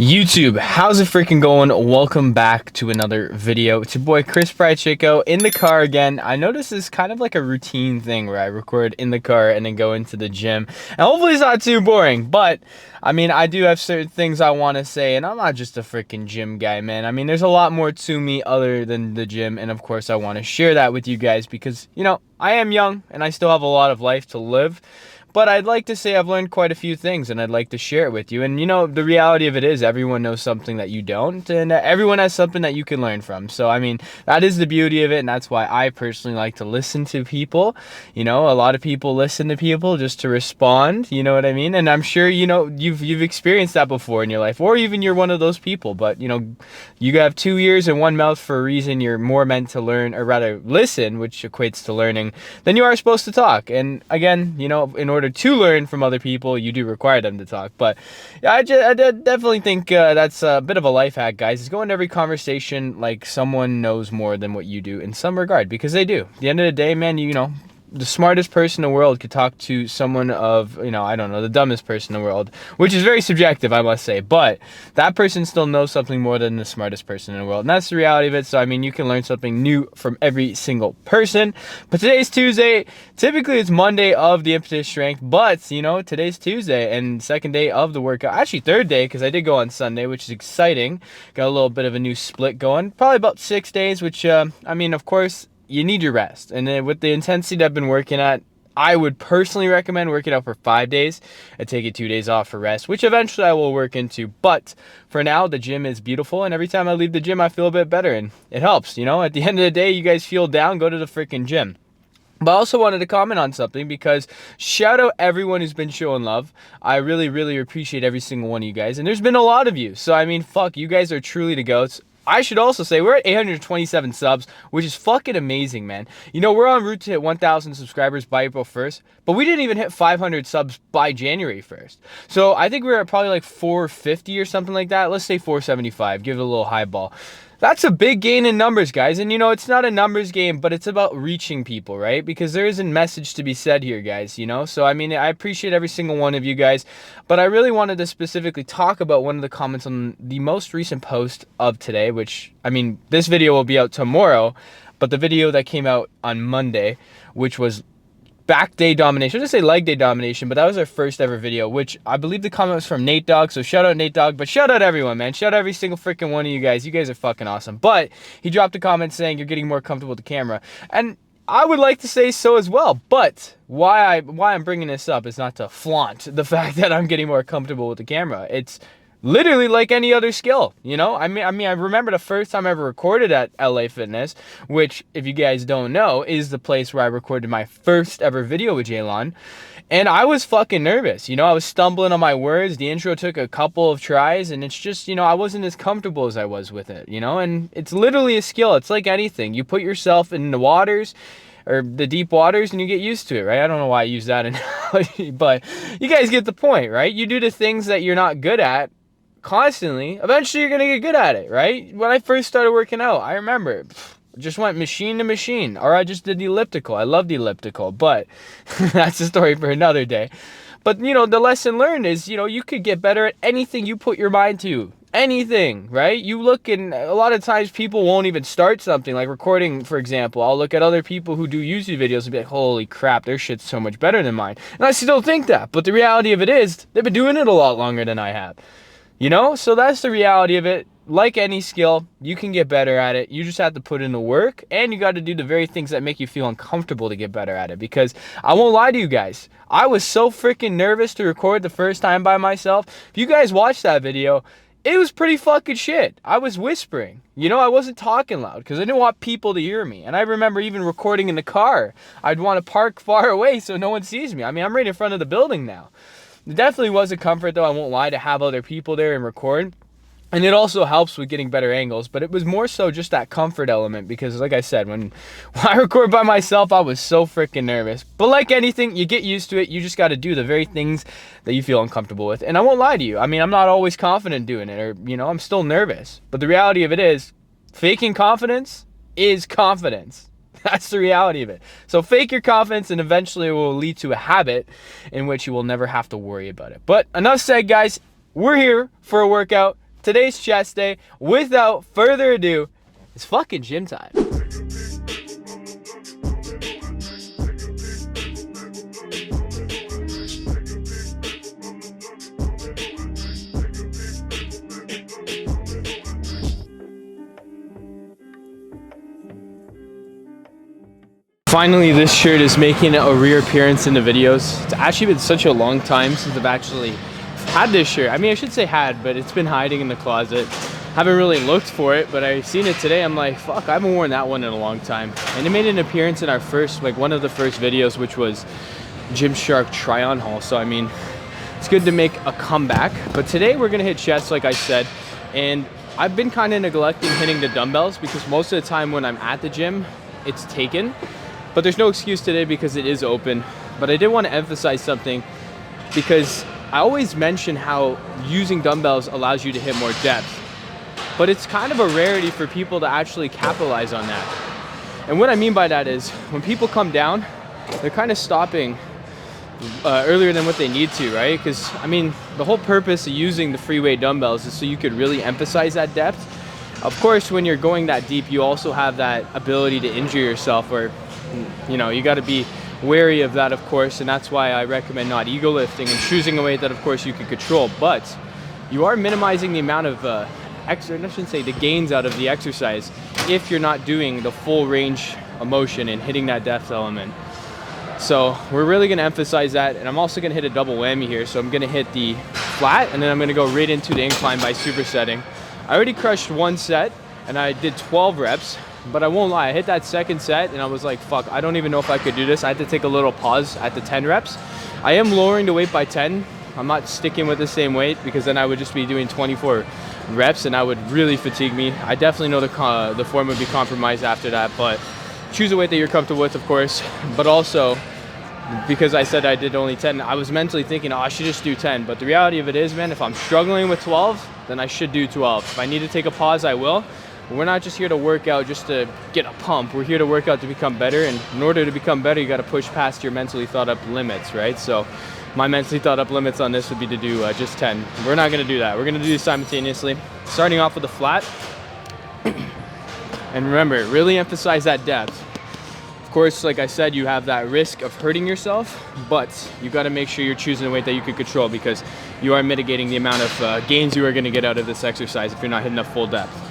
YouTube, how's it freaking going? Welcome back to another video. It's your boy Chris Pride Chico in the car again. I know this is kind of like a routine thing where I record in the car and then go into the gym. And hopefully it's not too boring, but I mean, I do have certain things I want to say, and I'm not just a freaking gym guy, man. I mean, there's a lot more to me other than the gym, and of course I want to share that with you guys because, you know, I am young and I still have a lot of life to live. But I'd like to say I've learned quite a few things and I'd like to share it with you. And you know, the reality of it is everyone knows something that you don't, and everyone has something that you can learn from. So, I mean, that is the beauty of it, and that's why I personally like to listen to people. You know, a lot of people listen to people just to respond, you know what I mean? And I'm sure, you know, you've experienced that before in your life, or even you're one of those people. But, you know, you have 2 ears and 1 mouth for a reason. You're more meant to learn, or rather listen, which equates to learning, than you are supposed to talk. And again, you know, in order to learn from other people, you do require them to talk. But yeah, I definitely think that's a bit of a life hack, guys, is go into every conversation like someone knows more than what you do in some regard, because they do. At the end of the day, man, you know, the smartest person in the world could talk to someone of, you know, I don't know, the dumbest person in the world, which is very subjective, I must say, but that person still knows something more than the smartest person in the world, and that's the reality of it. So, I mean, you can learn something new from every single person. But today's Tuesday. Typically, it's Monday of the Impetus Strength, but, you know, today's Tuesday and second day of the workout. Actually, third day, because I did go on Sunday, which is exciting. Got a little bit of a new split going. Probably about 6 days, which, I mean, of course, you need your rest. And then with the intensity that I've been working at, I would personally recommend working out for 5 days and taking 2 days off for rest, which eventually I will work into. But for now, the gym is beautiful, and every time I leave the gym, I feel a bit better, and it helps. You know, at the end of the day, you guys feel down, go to the freaking gym. But I also wanted to comment on something, because shout out everyone who's been showing love. I really appreciate every single one of you guys, and there's been a lot of you. So I mean, fuck, you guys are truly the goats. I should also say we're at 827 subs, which is fucking amazing, man. You know, we're en route to hit 1,000 subscribers by April 1st, but we didn't even hit 500 subs by January 1st. So I think we're at probably like 450 or something like that. Let's say 475, give it a little high ball. That's a big gain in numbers, guys. And you know, it's not a numbers game, but it's about reaching people, right? Because there is a message to be said here, guys, you know? So, I mean, I appreciate every single one of you guys, but I really wanted to specifically talk about one of the comments on the most recent post of today, which, I mean, this video will be out tomorrow, but the video that came out on Monday, which was back day domination. I was gonna say leg day domination, but that was our first ever video, which I believe the comment was from Nate Dogg. So shout out Nate Dogg, but shout out everyone, man. Shout out every single freaking one of you guys. You guys are fucking awesome. But he dropped a comment saying you're getting more comfortable with the camera, and I would like to say so as well. But why I'm bringing this up is not to flaunt the fact that I'm getting more comfortable with the camera. It's literally like any other skill, you know? I mean, I remember the first time I ever recorded at LA Fitness, which, if you guys don't know, is the place where I recorded my first ever video with Jaylon. And I was fucking nervous, you know? I was stumbling on my words. The intro took a couple of tries, and it's just, you know, I wasn't as comfortable as I was with it, you know? And it's literally a skill. It's like anything. You put yourself in the waters, or the deep waters, and you get used to it, right? I don't know why I use that analogy, but you guys get the point, right? You do the things that you're not good at constantly, eventually you're gonna get good at it, right? When I first started working out, I remember just went machine to machine, or I just did the elliptical. I love the elliptical, but that's a story for another day. But you know, the lesson learned is, you know, you could get better at anything you put your mind to. Anything, right? You look, and a lot of times people won't even start something like recording, for example. I'll look at other people who do YouTube videos and be like, holy crap, their shit's so much better than mine. And I still think that, but the reality of it is they've been doing it a lot longer than I have. You know, so that's the reality of it. Like any skill, you can get better at it. You just have to put in the work, and you got to do the very things that make you feel uncomfortable to get better at it. Because I won't lie to you guys, I was so freaking nervous to record the first time by myself. If you guys watched that video, it was pretty fucking shit. I was whispering. You know, I wasn't talking loud because I didn't want people to hear me. And I remember even recording in the car. I'd want to park far away so no one sees me. I mean, I'm right in front of the building now. It definitely was a comfort, though, I won't lie, to have other people there and record. And it also helps with getting better angles, but it was more so just that comfort element, because like I said, when I record by myself, I was so freaking nervous. But like anything, you get used to it. You just got to do the very things that you feel uncomfortable with. And I won't lie to you. I mean, I'm not always confident doing it, or, you know, I'm still nervous. But the reality of it is, faking confidence is confidence. That's the reality of it. So fake your confidence, and eventually it will lead to a habit in which you will never have to worry about it. But enough said, guys. We're here for a workout. today's chest day. Without further ado, it's fucking gym time. Finally, this shirt is making a reappearance in the videos. It's actually been such a long time since I've actually had this shirt. I mean, I should say had, but it's been hiding in the closet. Haven't really looked for it, but I seen it today. I'm like, fuck, I haven't worn that one in a long time. And it made an appearance in our first, like one of the first videos, which was Gymshark try-on haul. So I mean, it's good to make a comeback. But today we're gonna hit chest, like I said, and I've been kind of neglecting hitting the dumbbells because most of the time when I'm at the gym, it's taken. But there's no excuse today because it is open. But I did want to emphasize something because I always mention how using dumbbells allows you to hit more depth. But it's kind of a rarity for people to actually capitalize on that. And what I mean by that is when people come down, they're kind of stopping earlier than what they need to, right? Because I mean, the whole purpose of using the free weight dumbbells is so you could really emphasize that depth. Of course, when you're going that deep, you also have that ability to injure yourself, or you know, you got to be wary of that, of course, and that's why I recommend not ego lifting and choosing a weight that, of course, you can control. But you are minimizing the amount of I shouldn't say the gains out of the exercise if you're not doing the full range of motion and hitting that depth element. So we're really going to emphasize that, and I'm also going to hit a double whammy here. So I'm going to hit the flat, and then I'm going to go right into the incline by supersetting. I already crushed one set, and I did 12 reps. But I won't lie, I hit that second set and I was like, fuck, I don't even know if I could do this. I had to take a little pause at the 10 reps. I am lowering the weight by 10. I'm not sticking with the same weight because then I would just be doing 24 reps and that would really fatigue me. I definitely know the form would be compromised after that, but choose a weight that you're comfortable with, of course. But also, because I said I did only 10, I was mentally thinking, oh, I should just do 10. But the reality of it is, man, if I'm struggling with 12, then I should do 12. If I need to take a pause, I will. We're not just here to work out just to get a pump. We're here to work out to become better. And in order to become better, you got to push past your mentally thought up limits, right? So my mentally thought up limits on this would be to do just 10. We're not going to do that. We're going to do this simultaneously. Starting off with a flat. And remember, really emphasize that depth. Of course, like I said, you have that risk of hurting yourself, but you got to make sure you're choosing a weight that you can control because you are mitigating the amount of gains you are going to get out of this exercise if you're not hitting the full depth.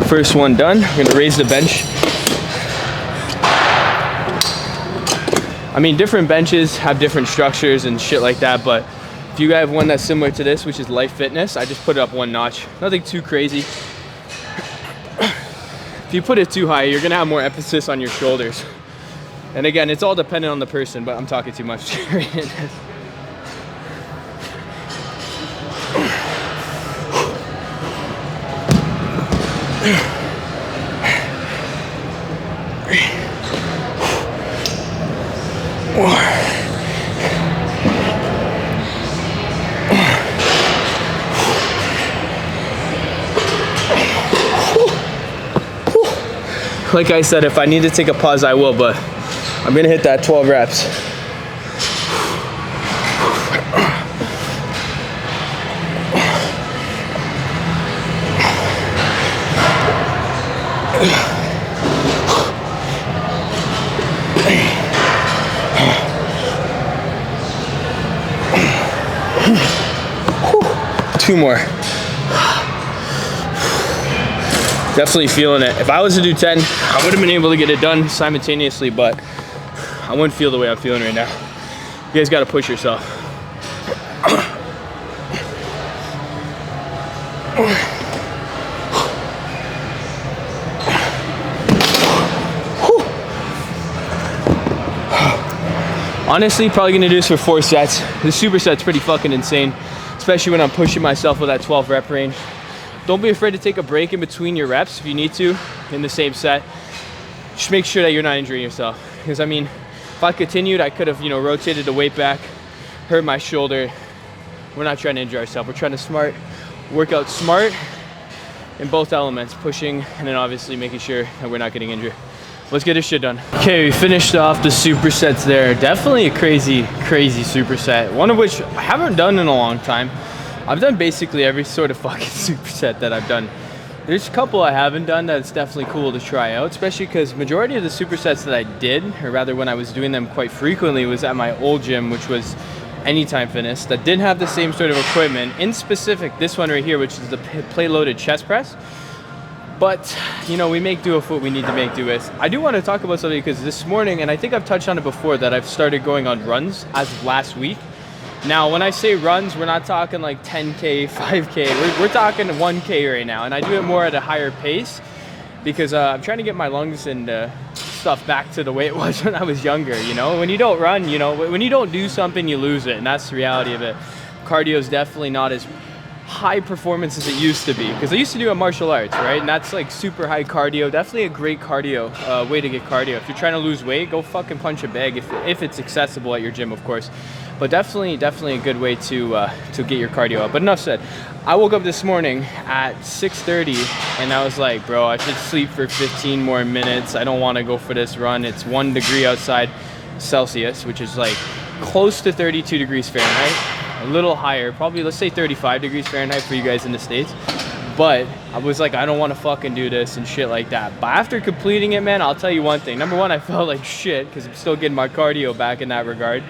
First one done. We're gonna raise the bench. I mean, different benches have different structures and shit like that, but if you have one that's similar to this, which is Life Fitness, I just put it up one notch. Nothing too crazy. If you put it too high, you're gonna have more emphasis on your shoulders. And again, it's all dependent on the person, but I'm talking too much. Like I said, if I need to take a pause, I will, but I'm gonna hit that 12 reps. Two more. Definitely feeling it. If I was to do 10, I would have been able to get it done simultaneously, but I wouldn't feel the way I'm feeling right now. You guys got to push yourself. Honestly, probably gonna do this for 4 sets. The superset's pretty fucking insane, especially when I'm pushing myself with that 12 rep range. Don't be afraid to take a break in between your reps if you need to in the same set. Just make sure that you're not injuring yourself. Because I mean, if I continued, I could have, you know, rotated the weight back, hurt my shoulder. We're not trying to injure ourselves. We're trying to work out smart in both elements, pushing and then obviously making sure that we're not getting injured. Let's get this shit done. Okay, we finished off the supersets there. Definitely a crazy superset. One of which I haven't done in a long time. I've done basically every sort of fucking superset that I've done. There's a couple I haven't done that's definitely cool to try out, especially because majority of the supersets that I did, or rather when I was doing them quite frequently, was at my old gym, which was Anytime Fitness, that didn't have the same sort of equipment. In specific, this one right here, which is the plate loaded chest press. But, you know, we make do with what we need to make do with. I do want to talk about something because this morning, and I think I've touched on it before, that I've started going on runs as of last week. Now, when I say runs, we're not talking like 10K, 5K. We're talking 1K right now. And I do it more at a higher pace because I'm trying to get my lungs and stuff back to the way it was when I was younger, you know? When you don't run, you know, when you don't do something, you lose it. And that's the reality of it. Cardio is definitely not as high performance as it used to be, because I used to do a martial arts, right? And that's like super high cardio, definitely a great cardio way to get cardio. If you're trying to lose weight, go fucking punch a bag if it's accessible at your gym, of course. But definitely a good way to get your cardio up. But enough said. I woke up this morning at 6:30 and I was like, bro, I should sleep for 15 more minutes. I don't want to go for this run. It's 1 degree outside Celsius, which is like close to 32 degrees Fahrenheit. A little higher, probably let's say 35 degrees Fahrenheit for you guys in the States. But I was like, I don't want to fucking do this and shit like that. But after completing it, man, I'll tell you one thing. Number one, I felt like shit because I'm still getting my cardio back in that regard.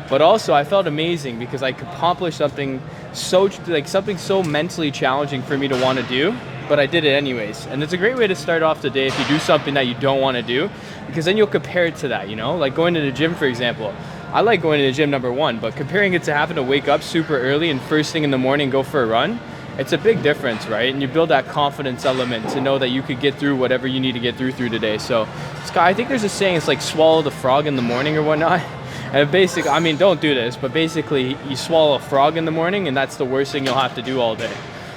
But also I felt amazing because I accomplished something so mentally challenging for me to want to do, but I did it anyways. And it's a great way to start off the day if you do something that you don't want to do, because then you'll compare it to that, you know? Like going to the gym, for example. I like going to the gym, number one, but comparing it to having to wake up super early and first thing in the morning go for a run, it's a big difference, right? And you build that confidence element to know that you could get through whatever you need to get through today. So I think there's a saying, it's like swallow the frog in the morning or whatnot. And basically, I mean, don't do this, but basically you swallow a frog in the morning and that's the worst thing you'll have to do all day.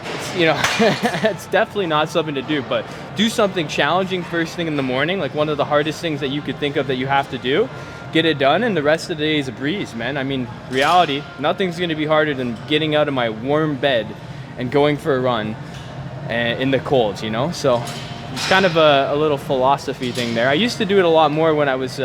It's, you know, it's definitely not something to do, but do something challenging first thing in the morning, like one of the hardest things that you could think of that you have to do. Get it done, and the rest of the day is a breeze, man. I mean, reality, nothing's gonna be harder than getting out of my warm bed and going for a run in the cold, you know? So it's kind of a little philosophy thing there. I used to do it a lot more when I was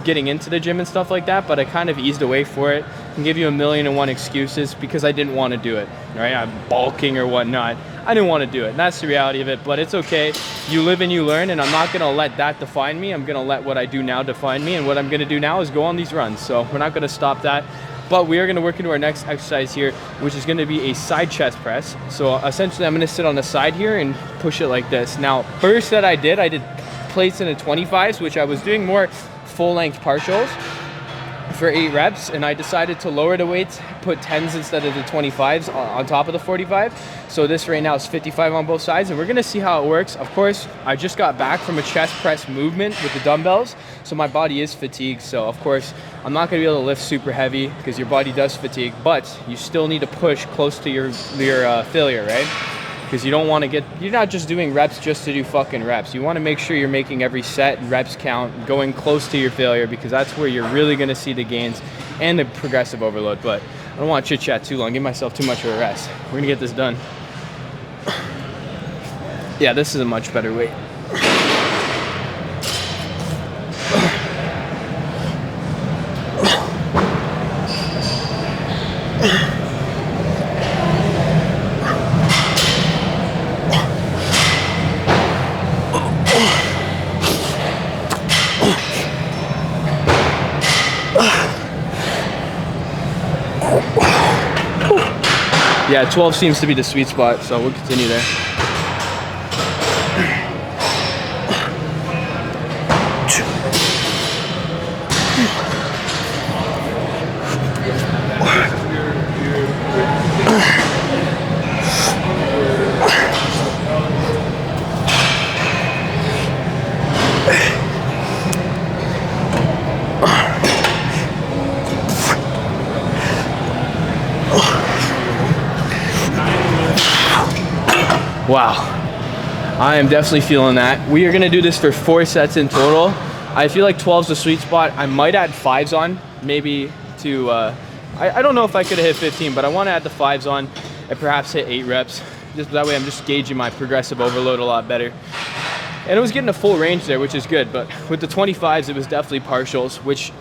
getting into the gym and stuff like that, but I kind of eased away for it. I can give you 1,000,001 excuses because I didn't want to do it, right? I'm bulking or whatnot. I didn't want to do it, and that's the reality of it, but it's okay. You live and you learn, and I'm not going to let that define me. I'm going to let what I do now define me, and what I'm going to do now is go on these runs. So we're not going to stop that, but we are going to work into our next exercise here, which is going to be a side chest press. So essentially, I'm going to sit on the side here and push it like this. Now, first that I did plates in the 25s, which I was doing more full-length partials for 8 reps, and I decided to lower the weights, put 10s instead of the 25s on top of the 45. So this right now is 55 on both sides, and we're gonna see how it works. Of course, I just got back from a chest press movement with the dumbbells, so my body is fatigued. So of course, I'm not gonna be able to lift super heavy because your body does fatigue, but you still need to push close to your failure, right? Because you don't want to you're not just doing reps just to do fucking reps. You want to make sure you're making every set and reps count, going close to your failure, because that's where you're really going to see the gains and the progressive overload. But I don't want to chit chat too long, give myself too much of a rest. We're going to get this done. Yeah, this is a much better weight. Yeah, 12 seems to be the sweet spot, so we'll continue there. Wow, I am definitely feeling that. We are gonna do this for 4 sets in total. I feel like 12's the sweet spot. I might add 5s on, maybe to, I don't know if I could have hit 15, but I wanna add the 5s on and perhaps hit 8 reps. Just that way I'm just gauging my progressive overload a lot better. And it was getting a full range there, which is good, but with the 25s, it was definitely partials, which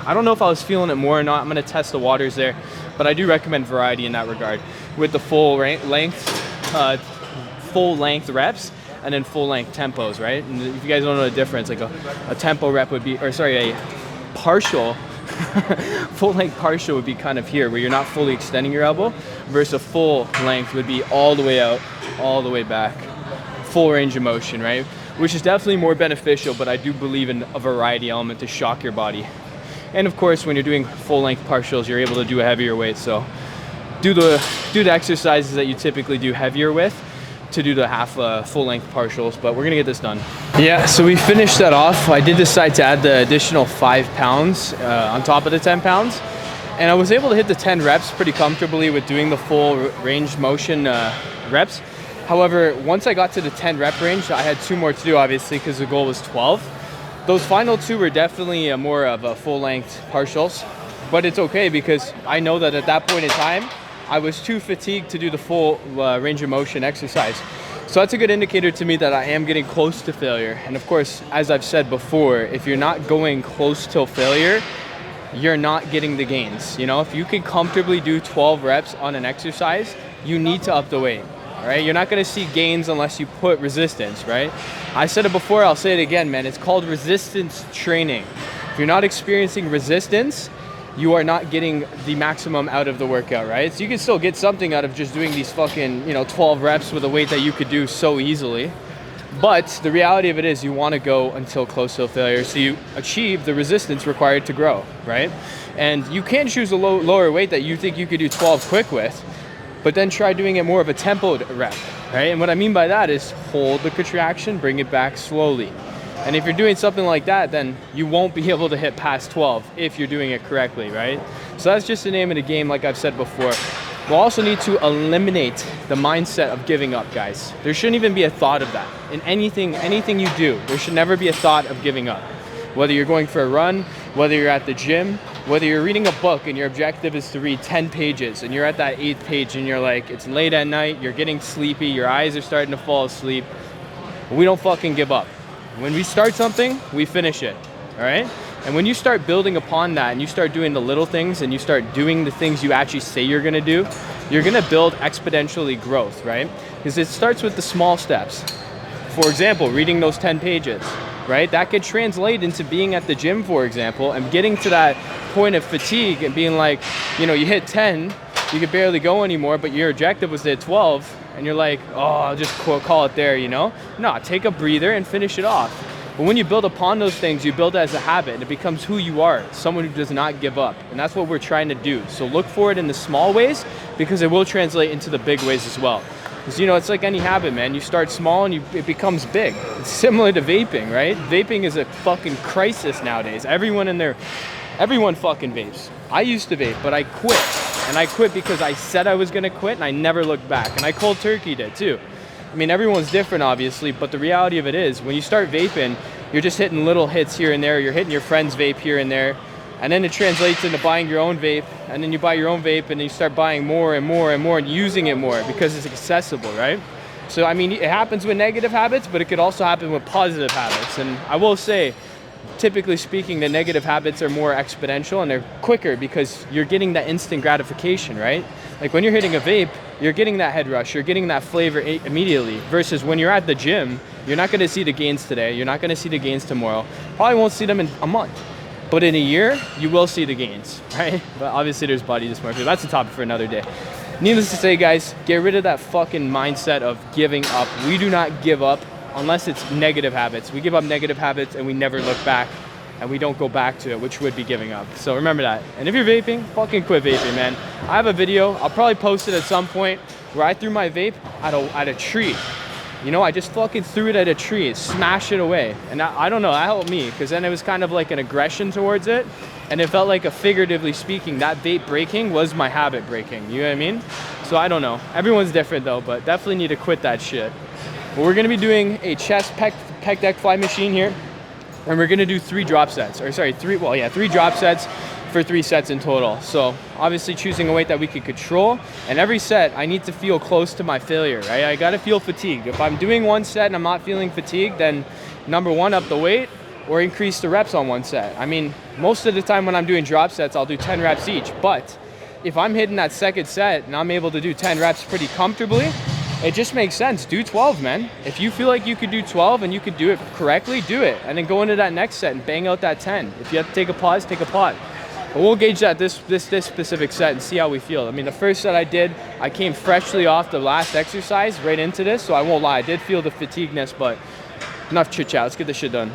I don't know if I was feeling it more or not. I'm gonna test the waters there, but I do recommend variety in that regard. With the full length reps, and then full length tempos, right? And if you guys don't know the difference, like a tempo rep would be, or sorry, a partial, full length partial would be kind of here, where you're not fully extending your elbow, versus a full length would be all the way out, all the way back, full range of motion, right? Which is definitely more beneficial, but I do believe in a variety element to shock your body. And of course, when you're doing full length partials, you're able to do a heavier weight. So do the exercises that you typically do heavier with to do the half full length partials, but we're gonna get this done. Yeah, so we finished that off. I did decide to add the additional 5 pounds on top of the 10 pounds. And I was able to hit the 10 reps pretty comfortably with doing the full range motion reps. However, once I got to the 10 rep range, I had 2 more to do, obviously, because the goal was 12. Those final 2 were definitely more of a full length partials, but it's okay because I know that at that point in time, I was too fatigued to do the full range of motion exercise. So that's a good indicator to me that I am getting close to failure. And of course, as I've said before, if you're not going close to failure, you're not getting the gains. You know, if you can comfortably do 12 reps on an exercise, you need to up the weight. All right, you're not gonna see gains unless you put resistance, right? I said it before, I'll say it again, man. It's called resistance training. If you're not experiencing resistance, you are not getting the maximum out of the workout, right? So you can still get something out of just doing these fucking, 12 reps with a weight that you could do so easily. But the reality of it is you wanna go until close to failure so you achieve the resistance required to grow, right? And you can choose a lower weight that you think you could do 12 quick with, but then try doing it more of a tempoed rep, right? And what I mean by that is hold the contraction, bring it back slowly. And if you're doing something like that, then you won't be able to hit past 12 if you're doing it correctly, right? So that's just the name of the game, like I've said before. We'll also need to eliminate the mindset of giving up, guys. There shouldn't even be a thought of that. In anything you do, there should never be a thought of giving up. Whether you're going for a run, whether you're at the gym, whether you're reading a book and your objective is to read 10 pages and you're at that 8th page and you're like, it's late at night, you're getting sleepy, your eyes are starting to fall asleep, we don't fucking give up. When we start something, we finish it, all right? And when you start building upon that and you start doing the little things and you start doing the things you actually say you're gonna do, you're gonna build exponentially growth, right? Because it starts with the small steps. For example, reading those 10 pages, right? That could translate into being at the gym, for example, and getting to that point of fatigue and being like, you hit 10, you could barely go anymore, but your objective was to hit 12, and you're like, oh, I'll just call it there, No, take a breather and finish it off. But when you build upon those things, you build it as a habit, and it becomes who you are, someone who does not give up. And that's what we're trying to do. So look for it in the small ways, because it will translate into the big ways as well. Because, it's like any habit, man. You start small and it becomes big. It's similar to vaping, right? Vaping is a fucking crisis nowadays. Everyone fucking vapes. I used to vape, but I quit. And I quit because I said I was gonna quit and I never looked back. And I cold turkeyed it too. I mean, everyone's different, obviously, but the reality of it is when you start vaping, you're just hitting little hits here and there. You're hitting your friend's vape here and there. And then it translates into buying your own vape, and then you buy your own vape, and then you start buying more and more and more and using it more because it's accessible, right? So, I mean, it happens with negative habits, but it could also happen with positive habits. And I will say, typically speaking, the negative habits are more exponential and they're quicker because you're getting that instant gratification, right? Like when you're hitting a vape, you're getting that head rush, you're getting that flavor immediately, versus when you're at the gym, you're not gonna see the gains today, you're not gonna see the gains tomorrow, probably won't see them in a month. But in a year, you will see the gains, right? But obviously there's body dysmorphia. That's a topic for another day. Needless to say, guys, get rid of that fucking mindset of giving up. We do not give up unless it's negative habits. We give up negative habits and we never look back and we don't go back to it, which would be giving up. So remember that. And if you're vaping, fucking quit vaping, man. I have a video, I'll probably post it at some point, where I threw my vape at a tree. you know, I just fucking threw it at a tree, smashed it away. And I don't know, that helped me, because then it was kind of like an aggression towards it. And it felt like, figuratively speaking, that vape breaking was my habit breaking. You know what I mean? So I don't know. Everyone's different though, but definitely need to quit that shit. But we're gonna be doing a chest pec deck fly machine here. And we're gonna do 3 drop sets, or sorry, 3 drop sets for 3 sets in total. So obviously choosing a weight that we can control. And every set, I need to feel close to my failure, right? I gotta feel fatigued. If I'm doing one set and I'm not feeling fatigued, then number 1, up the weight or increase the reps on one set. I mean, most of the time when I'm doing drop sets, I'll do 10 reps each. But if I'm hitting that second set and I'm able to do 10 reps pretty comfortably, it just makes sense. Do 12, man. If you feel like you could do 12 and you could do it correctly, do it. And then go into that next set and bang out that 10. If you have to take a pause, take a pause. But we'll gauge that this specific set and see how we feel. I mean, the first set I did, I came freshly off the last exercise right into this, so I won't lie. I did feel the fatigueness, but enough chit chat. Let's get this shit done.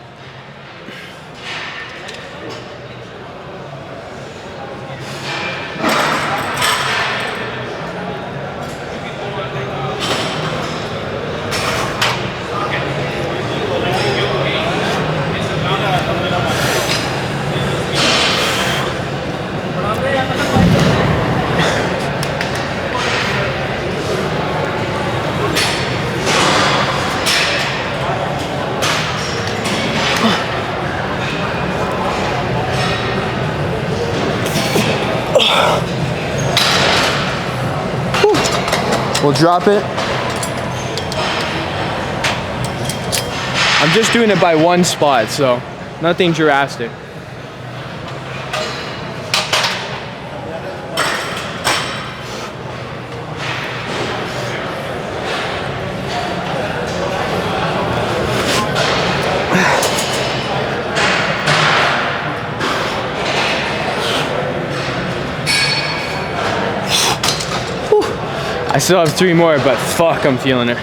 We'll drop it. I'm just doing it by one spot, so nothing drastic. I still have 3 more, but fuck, I'm feeling it.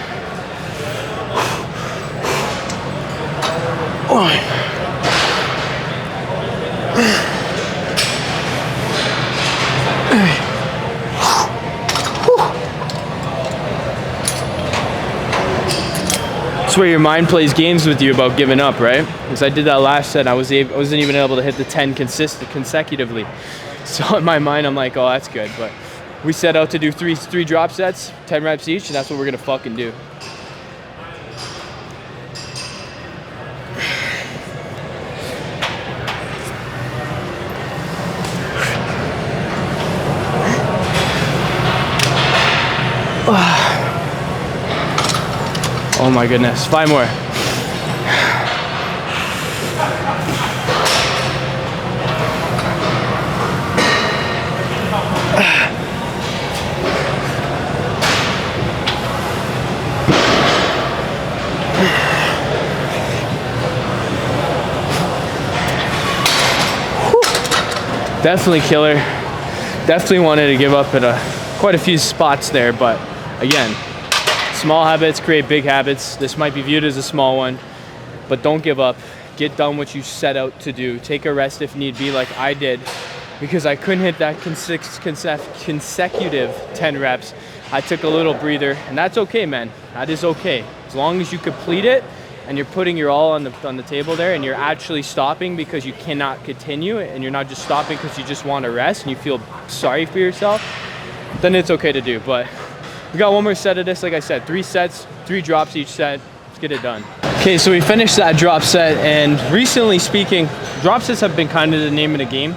It's where your mind plays games with you about giving up, right? Because I did that last set, I wasn't even able to hit the 10 consecutively. So in my mind, I'm like, oh, that's good, but we set out to do three drop sets, 10 reps each, and that's what we're gonna fucking do. Oh my goodness, 5 more. Definitely killer. Definitely wanted to give up at quite a few spots there, but again, small habits create big habits. This might be viewed as a small one, but don't give up. Get done what you set out to do. Take a rest if need be, like I did, because I couldn't hit that consecutive 10 reps. I took a little breather, and that's okay, man. That is okay. As long as you complete it and you're putting your all on the table there, and you're actually stopping because you cannot continue, and you're not just stopping because you just want to rest and you feel sorry for yourself, then it's okay to do. But we got one more set of this. Like I said, 3 sets, 3 drops each set. Let's get it done. Okay, so we finished that drop set, and recently speaking, drop sets have been kind of the name of the game.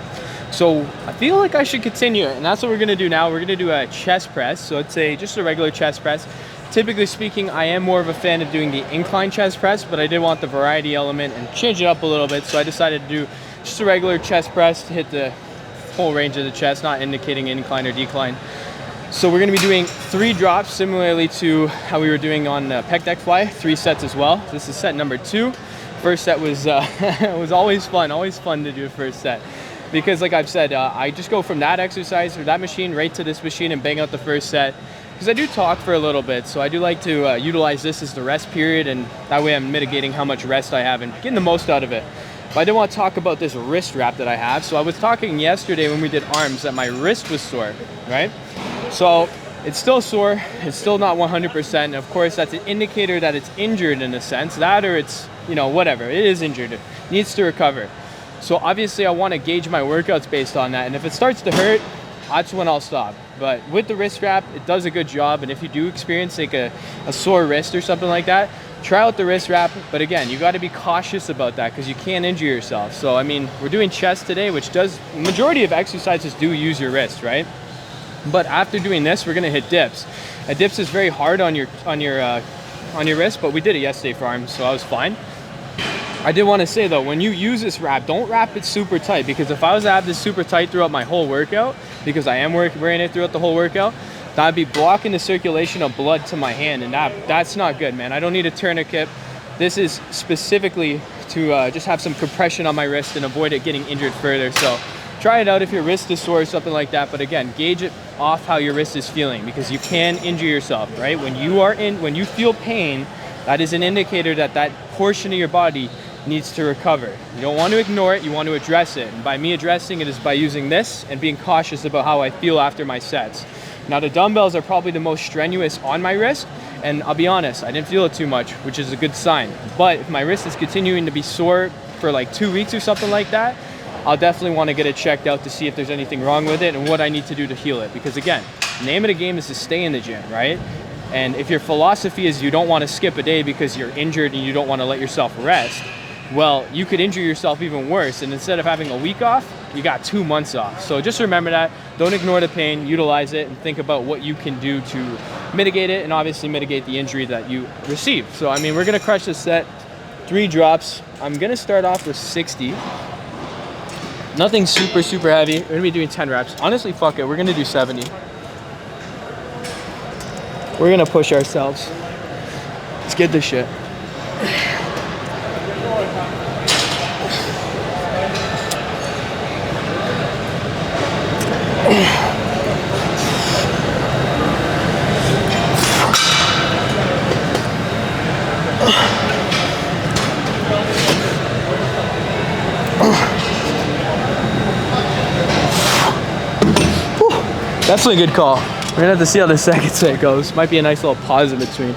So I feel like I should continue it, and that's what we're gonna do now. We're gonna do a chest press. So it's just a regular chest press. Typically speaking, I am more of a fan of doing the incline chest press, but I did want the variety element and change it up a little bit. So I decided to do just a regular chest press to hit the whole range of the chest, not indicating incline or decline. So we're gonna be doing 3 drops, similarly to how we were doing on pec deck fly, 3 sets as well. This is set number 2. First set was, it was always fun to do a first set. Because like I've said, I just go from that exercise or that machine right to this machine and bang out the first set. Because I do talk for a little bit, so I do like to utilize this as the rest period, and that way I'm mitigating how much rest I have and getting the most out of it. But I did want to talk about this wrist wrap that I have. So I was talking yesterday when we did arms that my wrist was sore, right? So It's still sore, it's still not 100%. Of course, that's an indicator that it's injured in a sense, that or it's, you know, whatever, it is injured, it needs to recover. So obviously I want to gauge my workouts based on that, and if it starts to hurt, that's when I'll stop. But with the wrist wrap, it does a good job, and if you do experience like a sore wrist or something like that, try out the wrist wrap. But again, you got to be cautious about that because you can injure yourself. So I mean, we're doing chest today, which does, majority of exercises do use your wrist, right? But after doing this, we're gonna hit dips. And dips is very hard on your wrist, but we did it yesterday for arms, so I was fine. I did want to say though, when you use this wrap, don't wrap it super tight, because if I was to have this super tight throughout my whole workout, because I am wearing it throughout the whole workout, that'd be blocking the circulation of blood to my hand, and that's not good, man. I don't need a tourniquet. This is specifically to just have some compression on my wrist and avoid it getting injured further. So try it out if your wrist is sore or something like that, but again, gauge it off how your wrist is feeling, because you can injure yourself, right? When you feel pain, that is an indicator that that portion of your body needs to recover. You don't want to ignore it, you want to address it. And by me addressing it is by using this and being cautious about how I feel after my sets. Now the dumbbells are probably the most strenuous on my wrist, and I'll be honest, I didn't feel it too much, which is a good sign. But if my wrist is continuing to be sore for like 2 weeks or something like that, I'll definitely want to get it checked out to see if there's anything wrong with it and what I need to do to heal it. Because again, the name of the game is to stay in the gym, right? And if your philosophy is you don't want to skip a day because you're injured and you don't want to let yourself rest, well, you could injure yourself even worse. And instead of having a week off, you got 2 months off. So just remember that. Don't ignore the pain, utilize it, and think about what you can do to mitigate it and obviously mitigate the injury that you received. So, I mean, we're going to crush this set. 3 drops. I'm going to start off with 60. Nothing super, super heavy. We're going to be doing 10 reps. Honestly, fuck it. We're going to do 70. We're going to push ourselves. Let's get this shit. Definitely a good call. We're gonna have to see how the second set goes. Might be a nice little pause in between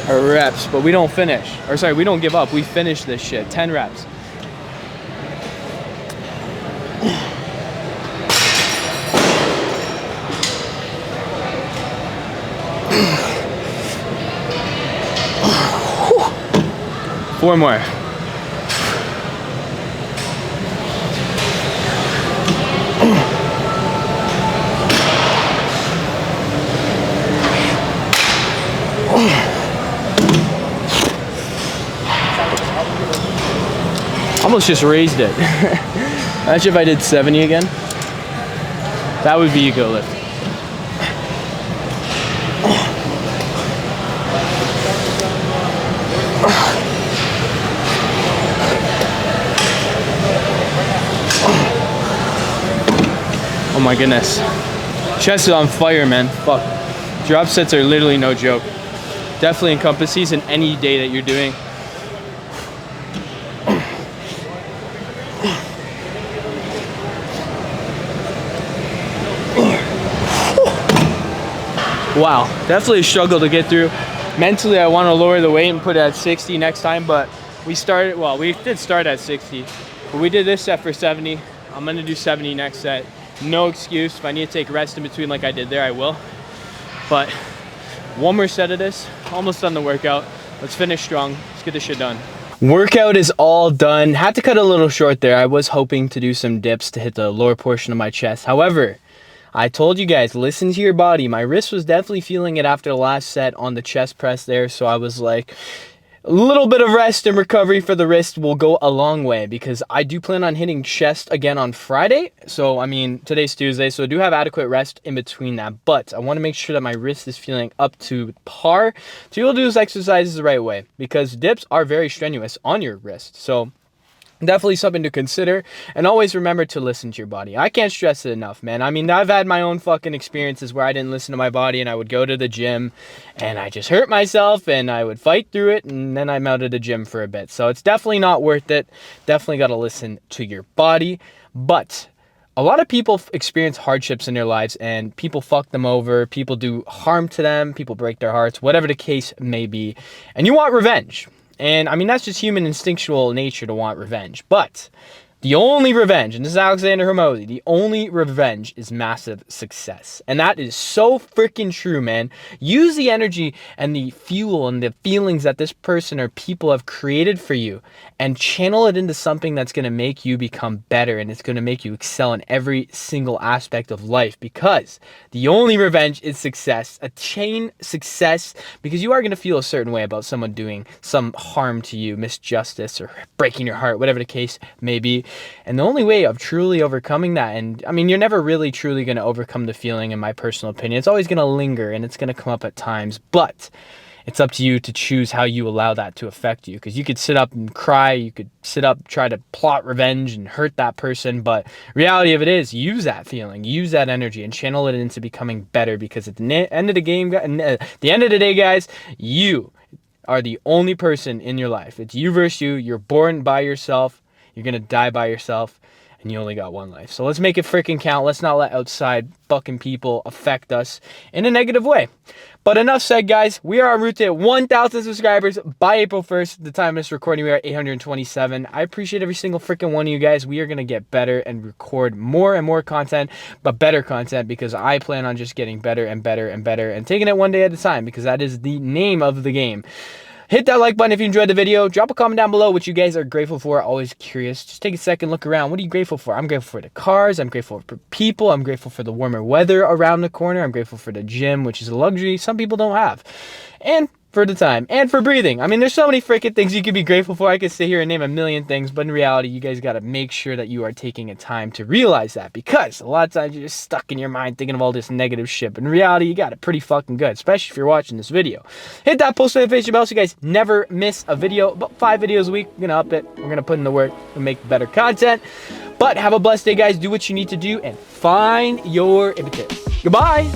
our reps, but we don't finish. Or sorry, we don't give up. We finish this shit. 10 reps. Four more. Almost just raised it. Imagine if I did 70 again. That would be a go lift. Oh my goodness. Chest is on fire, man. Fuck. Drop sets are literally no joke. Definitely encompass these in any day that you're doing. Wow, definitely a struggle to get through. Mentally, I want to lower the weight and put it at 60 next time, but we did start at 60, but we did this set for 70. I'm gonna do 70 next set. No excuse. If I need to take rest in between like I did there, I will. But one more set of this, almost done the workout. Let's finish strong. Let's get this shit done. Workout is all done. Had to cut a little short there. I was hoping to do some dips to hit the lower portion of my chest. However, I told you guys, listen to your body. My wrist was definitely feeling it after the last set on the chest press there. So I was like, a little bit of rest and recovery for the wrist will go a long way, because I do plan on hitting chest again on Friday. So, I mean, today's Tuesday, so I do have adequate rest in between that. But I want to make sure that my wrist is feeling up to par to be able to do those exercises the right way, because dips are very strenuous on your wrist. So definitely something to consider, and always remember to listen to your body. I can't stress it enough, man. I mean, I've had my own fucking experiences where I didn't listen to my body, and I would go to the gym and I just hurt myself, and I would fight through it, and then I'm out of the gym for a bit. So it's definitely not worth it. Definitely got to listen to your body. But A lot of people experience hardships in their lives, and people fuck them over, people do harm to them, people break their hearts, whatever the case may be, and you want revenge. And I mean, that's just human instinctual nature to want revenge. But the only revenge, and this is Alexander Hormozi, the only revenge is massive success. And that is so freaking true, man. Use the energy and the fuel and the feelings that this person or people have created for you and channel it into something that's going to make you become better, and it's going to make you excel in every single aspect of life, because the only revenge is success, a chain success, because you are going to feel a certain way about someone doing some harm to you, misjustice, or breaking your heart, whatever the case may be. And the only way of truly overcoming that, and I mean, you're never really truly going to overcome the feeling, in my personal opinion. It's always going to linger and it's going to come up at times, but it's up to you to choose how you allow that to affect you. Because you could sit up and cry, you could sit up, try to plot revenge and hurt that person, but reality of it is, use that feeling, use that energy, and channel it into becoming better. Because at the end of the game, at the end of the day, guys, you are the only person in your life. It's you versus you. You're born by yourself. You're gonna die by yourself, and you only got one life. So let's make it freaking count. Let's not let outside fucking people affect us in a negative way. But enough said, guys. We are en route to 1,000 subscribers by April 1st. The time of this recording, we are at 827. I appreciate every single freaking one of you guys. We are going to get better and record more and more content, but better content, because I plan on just getting better and better and better and taking it one day at a time, because that is the name of the game. Hit that like button if you enjoyed the video. Drop a comment down below what you guys are grateful for. Always curious. Just take a second, look around. What are you grateful for? I'm grateful for the cars. I'm grateful for people. I'm grateful for the warmer weather around the corner. I'm grateful for the gym, which is a luxury some people don't have. And for the time, and for breathing. I mean, there's so many freaking things you could be grateful for. I could sit here and name a million things, but in reality, you guys got to make sure that you are taking a time to realize that, because a lot of times you're just stuck in your mind thinking of all this negative shit. But in reality, you got it pretty fucking good, especially if you're watching this video. Hit that post notification bell so you guys never miss a video. About 5 videos a week. We're gonna up it. We're gonna put in the work and make better content. But have a blessed day, guys. Do what you need to do and find your impetus. Goodbye.